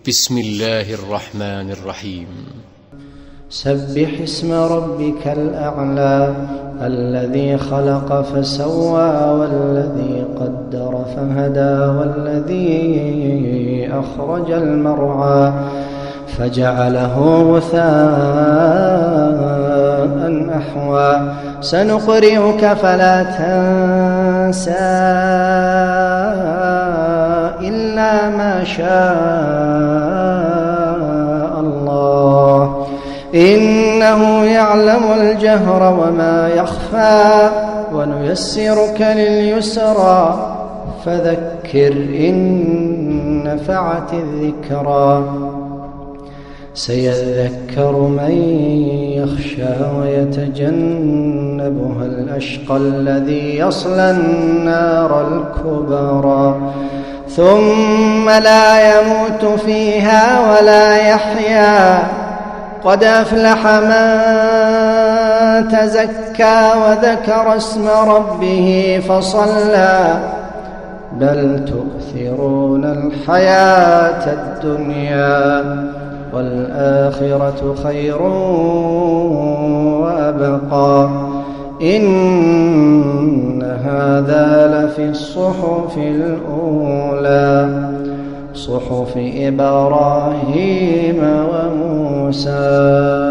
بسم الله الرحمن الرحيم. سبح اسم ربك الأعلى الذي خلق فسوى والذي قدر فهدى والذي أخرج المرعى فجعله غثاء أحوى سنقرئك فلا تنسى إلا ما شاء الله إنه يعلم الجهر وما يخفى ونيسرك لليسرى فذكر إن نفعت الذكرى سيذكر من يخشى ويتجنبها الأشقى الذي يصلى النار الكبرى ثم لا يموت فيها ولا يحيا قد أفلح من تزكى وذكر اسم ربه فصلى بل تؤثرون الحياة الدنيا والآخرة خير وأبقى إن هذا لفي الصحف الأولى صحف إبراهيم وموسى.